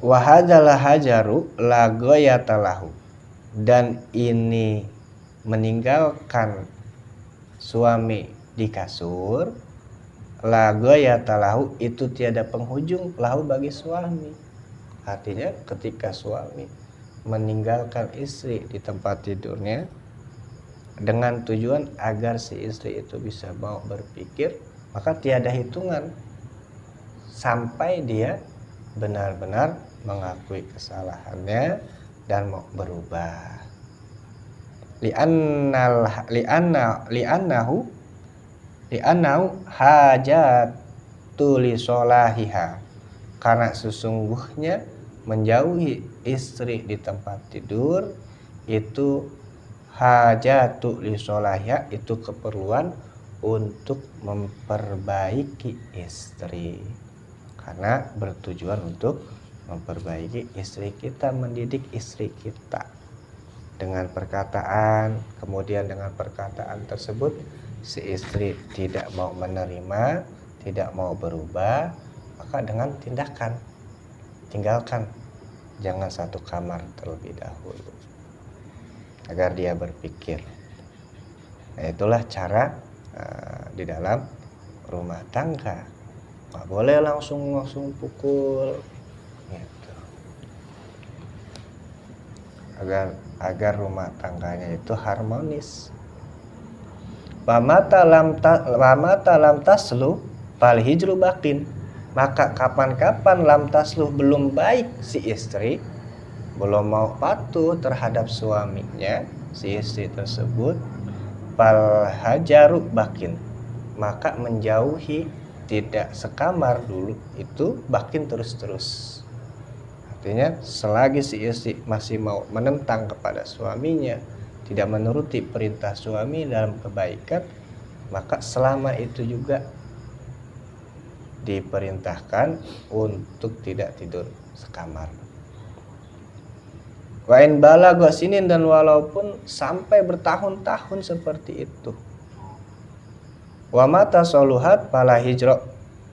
Wahadalah hajaru la ghayatalahu, dan ini meninggalkan suami di kasur, la ghayatalahu, itu tiada penghujung lahu bagi suami. Artinya ketika suami meninggalkan istri di tempat tidurnya dengan tujuan agar si istri itu bisa mau berpikir, maka tiada hitungan sampai dia benar-benar mengakui kesalahannya dan mau berubah. Li'annahu hajatu li sholahiha, karena sesungguhnya menjauhi istri di tempat tidur itu hajatu li sholahiha, itu keperluan untuk memperbaiki istri, karena bertujuan untuk memperbaiki istri kita, mendidik istri kita dengan perkataan. Kemudian dengan perkataan tersebut si istri tidak mau menerima, tidak mau berubah, maka dengan tindakan tinggalkan, jangan satu kamar terlebih dahulu agar dia berpikir. Nah, itulah cara di dalam rumah tangga. Nggak boleh langsung pukul gitu. Agar rumah tangganya itu harmonis. Wamata lam taslu fal hijru bakin, maka kapan-kapan lam taslu belum baik si istri, belum mau patuh terhadap suaminya, si istri tersebut, fal hajaru bakin, maka menjauhi, tidak sekamar dulu, itu bakin terus-terus. Artinya selagi si istri masih mau menentang kepada suaminya, tidak menuruti perintah suami dalam kebaikan, maka selama itu juga diperintahkan untuk tidak tidur sekamar. Wa in balagha sinin, dan walaupun sampai bertahun-tahun seperti itu. Wa mata soluhat fala hijro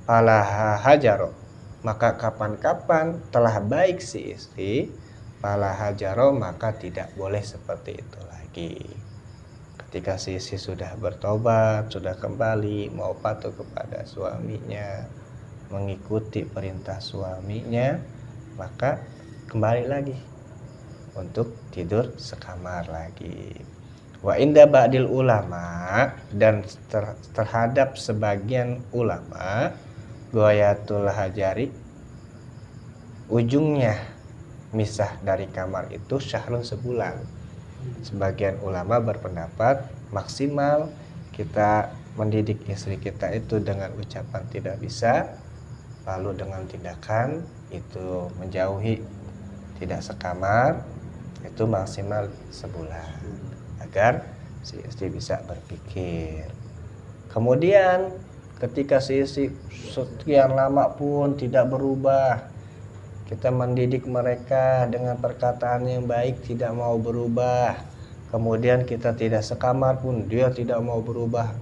fala hajaro, maka kapan-kapan telah baik si istri, fala hajaro, maka tidak boleh seperti itu lagi. Ketika si istri sudah bertobat, sudah kembali mau patuh kepada suaminya, mengikuti perintah suaminya, maka kembali lagi untuk tidur sekamar lagi. Wa inda ba'dil ulama, dan terhadap sebagian ulama, ghayatul hajari, ujungnya misah dari kamar itu syahrun, sebulan. Sebagian ulama berpendapat maksimal kita mendidik istri kita itu dengan ucapan tidak bisa, lalu dengan tindakan itu menjauhi, tidak sekamar, itu maksimal sebulan, agar si istri bisa berpikir. Kemudian ketika si istri sekian lama pun tidak berubah, kita mendidik mereka dengan perkataan yang baik, tidak mau berubah, kemudian kita tidak sekamar pun dia tidak mau berubah,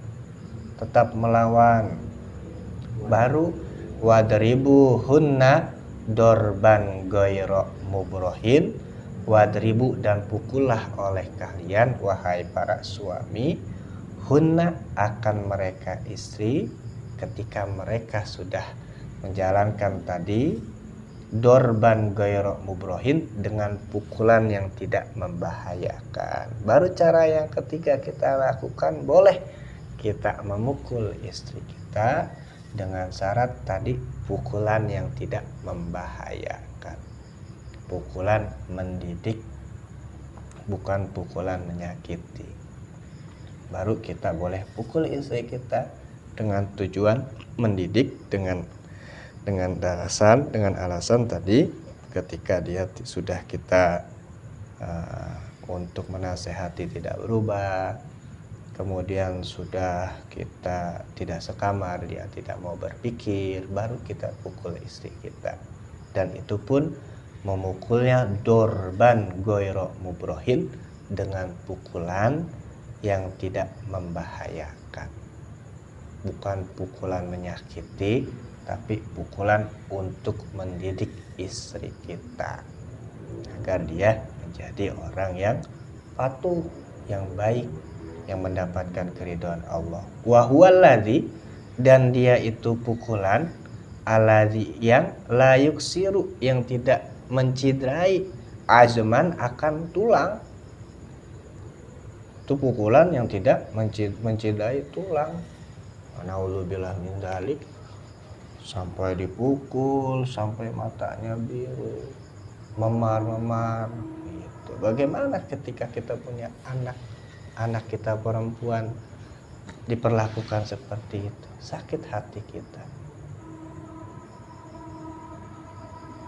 tetap melawan, baru wadribu hunna dorban ghairu mubrohin, wadribu, dan pukullah oleh kalian wahai para suami, hunna, akan mereka istri, ketika mereka sudah menjalankan tadi dorban ghairu mubrohin, dengan pukulan yang tidak membahayakan. Baru cara yang ketiga kita lakukan, boleh kita memukul istri kita dengan syarat tadi pukulan yang tidak membahayakan, pukulan mendidik, bukan pukulan menyakiti. Baru kita boleh pukul istri kita dengan tujuan mendidik, dengan alasan tadi, ketika dia sudah kita untuk menasehati tidak berubah, kemudian sudah kita tidak sekamar, dia tidak mau berpikir, baru kita pukul istri kita. Dan itu pun memukulnya dorban ghairu mubrohin, dengan pukulan yang tidak membahayakan, bukan pukulan menyakiti, tapi pukulan untuk mendidik istri kita agar dia menjadi orang yang patuh, yang baik, yang mendapatkan keridhaan Allah. Wa huwallazi, dan dia itu pukulan alladzi yang la yuksiru, yang tidak mencidrai azman akan tulang. Itu pukulan yang tidak mencidrai tulang. Naudzubillah min dzalik, sampai dipukul sampai matanya biru, memar-memar gitu. Bagaimana ketika kita punya anak kita perempuan diperlakukan seperti itu? Sakit hati kita.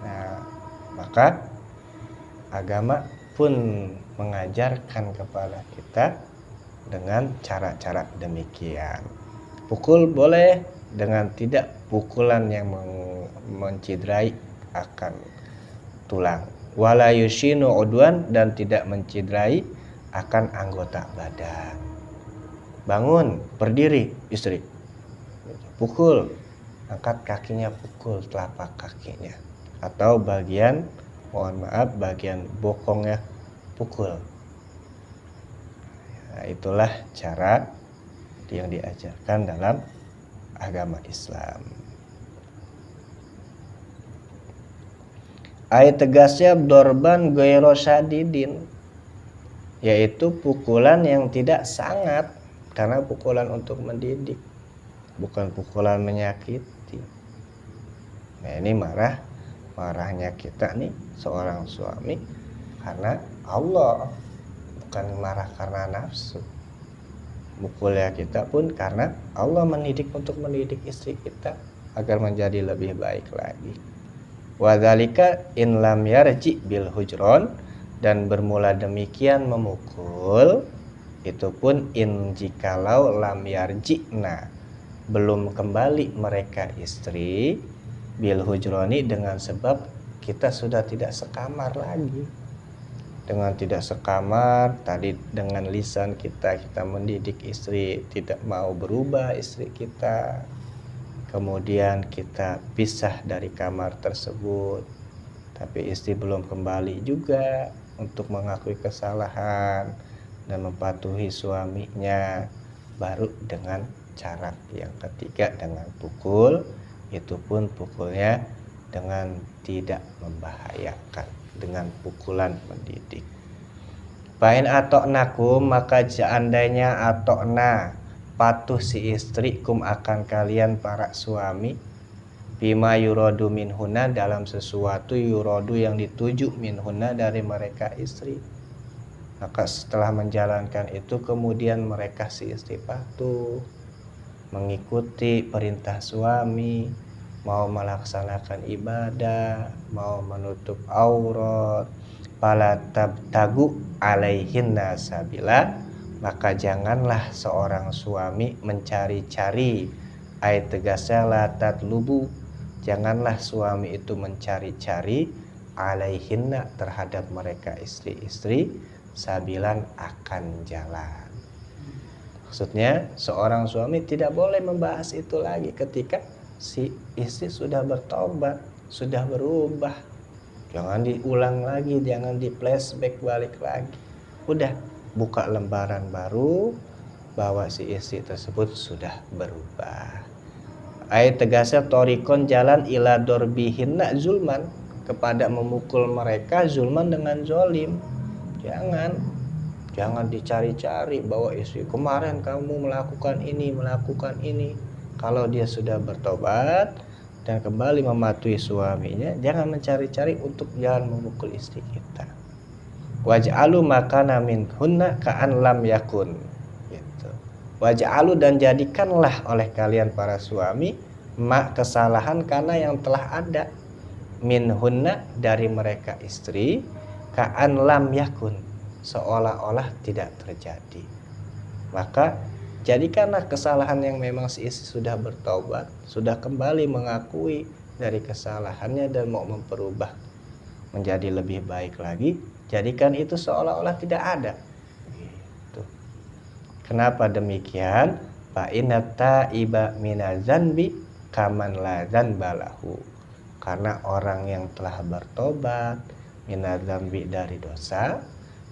Nah, maka agama pun mengajarkan kepada kita dengan cara-cara demikian. Pukul boleh dengan tidak pukulan yang mencidrai akan tulang. Wala yushinu udwan, dan tidak mencidrai akan anggota badan. Bangun, berdiri istri, pukul, angkat kakinya, pukul telapak kakinya, atau bagian bokongnya pukul. Nah, itulah cara yang diajarkan dalam agama Islam. Ayat tegasnya dorban ghairu syadidin, yaitu pukulan yang tidak sangat, karena pukulan untuk mendidik, bukan pukulan menyakiti. Nah, ini marahnya kita nih seorang suami karena Allah, bukan marah karena nafsu. Mukulnya kita pun karena Allah untuk mendidik istri kita agar menjadi lebih baik lagi. Wadzalika in lam yarji bil hujron, dan bermula demikian memukul itu pun in jikalau lam yarji'na, belum kembali mereka istri, bil hujroni, dengan sebab kita sudah tidak sekamar lagi. Dengan tidak sekamar tadi, dengan lisan kita mendidik istri, tidak mau berubah istri kita, kemudian kita pisah dari kamar tersebut, tapi istri belum kembali juga untuk mengakui kesalahan dan mematuhi suaminya, baru dengan cara yang ketiga, dengan pukul, itu pun pukulnya dengan tidak membahayakan, dengan pukulan mendidik. Pain atoknakum, maka seandainya atokna, patuh si istri, kum akan kalian para suami, bima yurodu minhuna, dalam sesuatu yurodu yang dituju minhuna dari mereka istri. Maka setelah menjalankan itu, kemudian mereka si istri patuh, mengikuti perintah suami, mau melaksanakan ibadah, mau menutup aurat, fala tabtagu alaihinna sabila, maka janganlah seorang suami mencari-cari, ayat tegasnya la tatlubu, janganlah suami itu mencari-cari, alaihinna, terhadap mereka istri-istri, sabilan, akan jalan. Maksudnya seorang suami tidak boleh membahas itu lagi ketika si istri sudah bertobat, sudah berubah. Jangan diulang lagi, jangan di flashback balik lagi. Udah buka lembaran baru bahwa si istri tersebut sudah berubah. Ayat tegasnya torikon, jalan ila dorbihinna zulman, kepada memukul mereka zulman, dengan zolim. Jangan dicari-cari bahwa istri kemarin kamu melakukan ini. Kalau dia sudah bertobat dan kembali mematuhi suaminya, jangan mencari-cari untuk jangan memukul istri kita. Waj'alu makana minhunna ka'an lam yakun, gitu. Waj'alu, dan jadikanlah oleh kalian para suami, kesalahan karena yang telah ada, minhunna, dari mereka istri, ka'an lam yakun, seolah-olah tidak terjadi. Maka jadikanlah kesalahan yang memang si istri sudah bertobat, sudah kembali mengakui dari kesalahannya dan mau memperubah menjadi lebih baik lagi, jadikan itu seolah-olah tidak ada. Gitu. Kenapa demikian? Fa inna ta'iba minazanbi kaman la dzanbalahu, karena orang yang telah bertobat minadzambi dari dosa,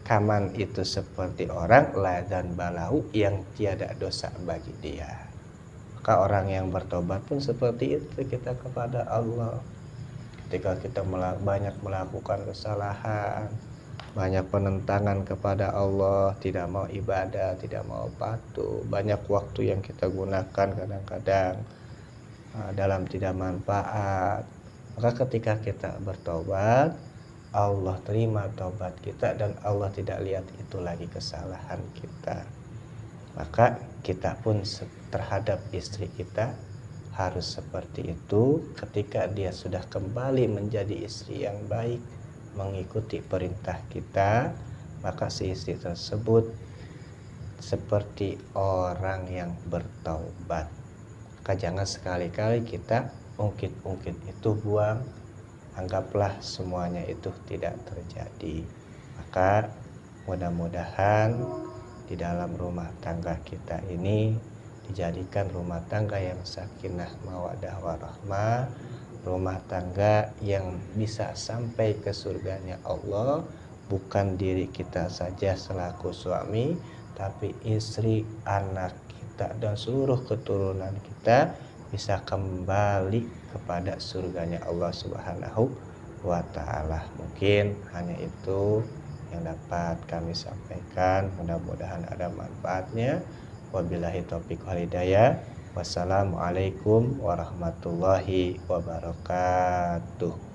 kaman itu seperti orang la dzanbalahu yang tiada dosa bagi dia. Maka orang yang bertobat pun seperti itu kita kepada Allah. Ketika kita banyak melakukan kesalahan, banyak penentangan kepada Allah, tidak mau ibadah, tidak mau patuh, banyak waktu yang kita gunakan kadang-kadang dalam tidak manfaat. Maka ketika kita bertobat, Allah terima taubat kita dan Allah tidak lihat itu lagi kesalahan kita. Maka kita pun terhadap istri kita harus seperti itu. Ketika dia sudah kembali menjadi istri yang baik, mengikuti perintah kita, maka si istri tersebut seperti orang yang bertaubat. Maka jangan sekali-kali kita ungkit-ungkit itu buang, anggaplah semuanya itu tidak terjadi. Maka mudah-mudahan di dalam rumah tangga kita ini dijadikan rumah tangga yang sakinah mawaddah warahmah, rumah tangga yang bisa sampai ke surganya Allah, bukan diri kita saja selaku suami, tapi istri, anak kita dan seluruh keturunan kita bisa kembali kepada surganya Allah Subhanahu wa ta'ala. Mungkin hanya itu yang dapat kami sampaikan, mudah-mudahan ada manfaatnya. Wabillahi taufiq wal hidayah. Wassalamualaikum warahmatullahi wabarakatuh.